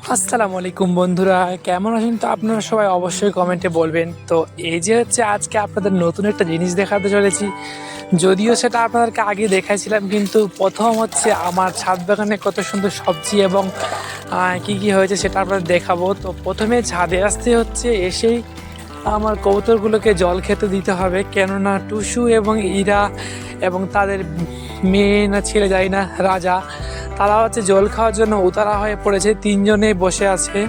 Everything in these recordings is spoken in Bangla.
আসসালামু আলাইকুম বন্ধুরা, কেমন আছেন? তো আপনারা সবাই অবশ্যই কমেন্টে বলবেন। তো এই যে হচ্ছে আজকে আপনাদের নতুন একটা জিনিস দেখাতে চলেছি, যদিও সেটা আপনাদেরকে আগে দেখাইছিলাম, কিন্তু প্রথম হচ্ছে আমার ছাদ বাগানে কত সুন্দর সবজি এবং কি কি হয়েছে সেটা আপনাদের দেখাবো। তো প্রথমে ছাদে আসতে হচ্ছে, এসেই আমার কবুতরগুলোকে জল খেতে দিতে হবে, কেননা টুসু এবং ইরা এবং তাদের মেয়ে না ছেলে যায় না রাজা, তারা হচ্ছে জল খাওয়ার জন্য উতারা হয়ে পড়েছে, তিনজনে বসে আছে।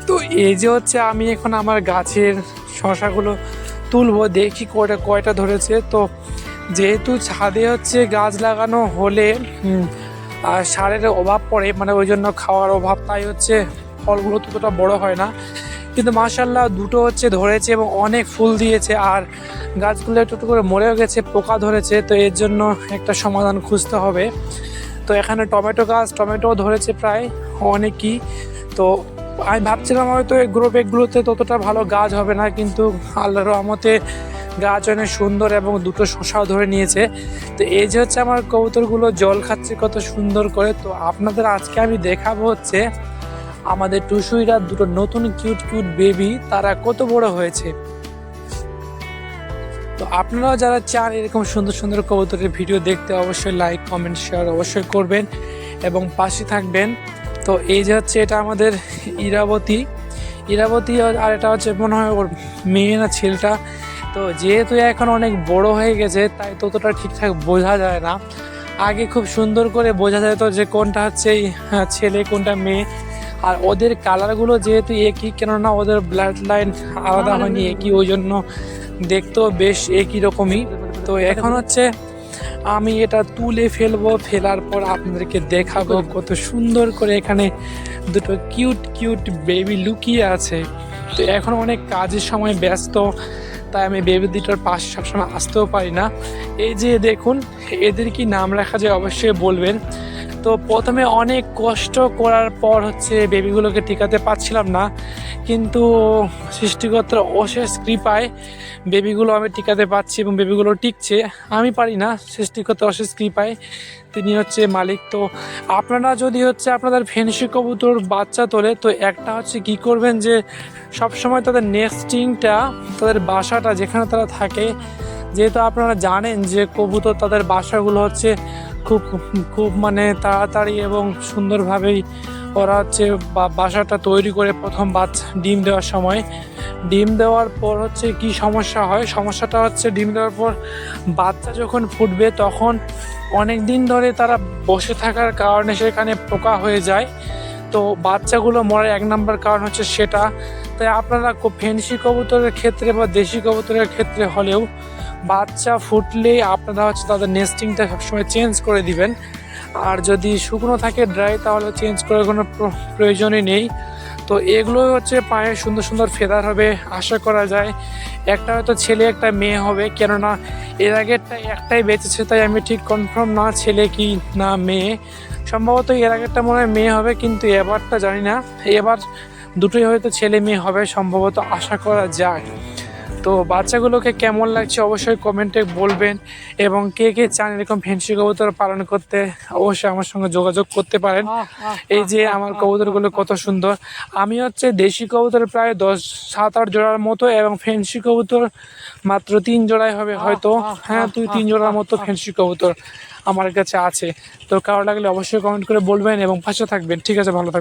তো এই যে হচ্ছে আমি এখন আমার গাছের শশাগুলো তুলবো, দেখি কয়টা কয়টা ধরেছে। তো যেহেতু ছাদে হচ্ছে গাছ লাগানো হলে আর সারের অভাব পড়ে, মানে ওই জন্য খাওয়ার অভাব, তাই হচ্ছে ফলগুলো ততটা বড় হয় না। কিন্তু মাশাল্লাহ দুটো হচ্ছে ধরেছে এবং অনেক ফুল দিয়েছে, আর গাছগুলো একটু একটু করে মরেও গেছে, পোকা ধরেছে। তো এর জন্য একটা সমাধান খুঁজতে হবে। তো এখানে টমেটো গাছ, টমেটো ধরেছে প্রায় অনেকই। তো আমি ভাবছিলাম হয়তো এই গ্রো ব্যাগগুলোতে ততটা ভালো গাছ হবে না, কিন্তু আল্লাহর রহমতে গাছ অনেক সুন্দর এবং দুটো শসাও ধরে নিয়েছে। তো এই যে হচ্ছে আমার কবুতরগুলো জল খাচ্ছে কত সুন্দর করে। তো আপনাদের আজকে আমি দেখাবো হচ্ছে আমাদের টুসুইরা দুটো নতুন কিউট কিউট বেবি, তারা কত বড় হয়েছে। তো আপনারাও যারা চান এরকম সুন্দর সুন্দর কবুতরের ভিডিও দেখতে, অবশ্যই লাইক কমেন্ট শেয়ার অবশ্যই করবেন এবং পাশে থাকবেন। তো এই যে হচ্ছে এটা আমাদের ইরাবতী, আর এটা হচ্ছে মনে হয় ওর মেয়ে না ছেলেটা। তো যেহেতু এখন অনেক বড় হয়ে গেছে, তাই ততটা ঠিকঠাক বোঝা যায় না। আগে খুব সুন্দর করে বোঝা যেত যে কোনটা হচ্ছে ছেলে কোনটা মেয়ে। আর ওদের কালারগুলো যেহেতু একই, কেননা ওদের ব্লাড লাইন আলাদা হয়নি একই, ওই জন্য দেখতেও বেশ একই রকমই। তো এখন হচ্ছে আমি এটা তুলে ফেলবো, ফেলার পর আপনাদেরকে দেখাবো কত সুন্দর করে এখানে দুটো কিউট কিউট বেবি লুকিয়ে আছে। তো এখন অনেক কাজের সময় ব্যস্ত, তাই আমি বেবি দুটোর পাশে সবসময় আসতেও পারি না। এই যে দেখুন, এদের কি নাম রাখা যায় অবশ্যই বলবেন। তো প্রথমে অনেক কষ্ট করার পর হচ্ছে বেবিগুলোকে টিকাতে পারছিলাম না, কিন্তু সৃষ্টিকর্তার অশেষ কৃপায় বেবিগুলো আমি টিকাতে পারছি এবং বেবিগুলো টিকছে। আমি পারি না, সৃষ্টিকর্তার অশেষ কৃপায় তিনি হচ্ছে মালিক। তো আপনারা যদি হচ্ছে আপনাদের ফেন্সি কবুতর বাচ্চা তোলে, তো একটা হচ্ছে কি করবেন, যে সবসময় তাদের নেস্টিংটা, তাদের বাসাটা যেখানে তারা থাকে, যেহেতু আপনারা জানেন যে কবুতর তাদের বাসাগুলো হচ্ছে খুব খুব মানে তাড়াতাড়ি এবং সুন্দরভাবেই ওরা হচ্ছে বাসাটা তৈরি করে প্রথম বাচ্চা ডিম দেওয়ার সময়। ডিম দেওয়ার পর হচ্ছে কি সমস্যা হয়, সমস্যাটা হচ্ছে ডিম দেওয়ার পর বাচ্চা যখন ফুটবে তখন অনেক দিন ধরে তারা বসে থাকার কারণে সেখানে পোকা হয়ে যায়। তো বাচ্চাগুলো মরার এক নম্বর কারণ হচ্ছে সেটা। তাই আপনারা ফেন্সি কবুতরের ক্ষেত্রে বা দেশি কবুতরের ক্ষেত্রে হলেও বাচ্চা ফুটলেই আপনারা হচ্ছে তাদের নেস্টিংটা সবসময় চেঞ্জ করে দিবেন। আর যদি শুকনো থাকে ড্রাই, তাহলে চেঞ্জ করার কোনো প্রয়োজনই নেই। তো এগুলো হচ্ছে পায়ে সুন্দর সুন্দর ফেদার হবে আশা করা যায়। একটা হয়তো ছেলে একটা মেয়ে হবে, কেননা এর আগেরটা একটাই বেঁচেছে, তাই আমি ঠিক কনফার্ম না ছেলে কি না মেয়ে। সম্ভবত এর আগেরটা মনে হয় মেয়ে হবে, কিন্তু এবারটা জানি না। এবার দুটোই হয়তো ছেলে মেয়ে হবে সম্ভবত, আশা করা যায়। তো বাচ্চাগুলোকে কেমন লাগছে অবশ্যই কমেন্টে বলবেন, এবং কে কে চান এরকম ফেন্সি কবুতর পালন করতে অবশ্যই আমার সঙ্গে যোগাযোগ করতে পারেন। এই যে আমার কবুতরগুলো কত সুন্দর। আমি হচ্ছে দেশি কবুতর প্রায় 7-8 জোড়ার মতো, এবং ফেন্সি কবুতর মাত্র 3 জোড়ায় হবে হয়তো। হ্যাঁ, 2-3 জোড়ার মতো ফেন্সি কবুতর আমার কাছে আছে। তো কারো লাগলে অবশ্যই কমেন্ট করে বলবেন এবং পাশে থাকবেন। ঠিক আছে, ভালো থাকবেন।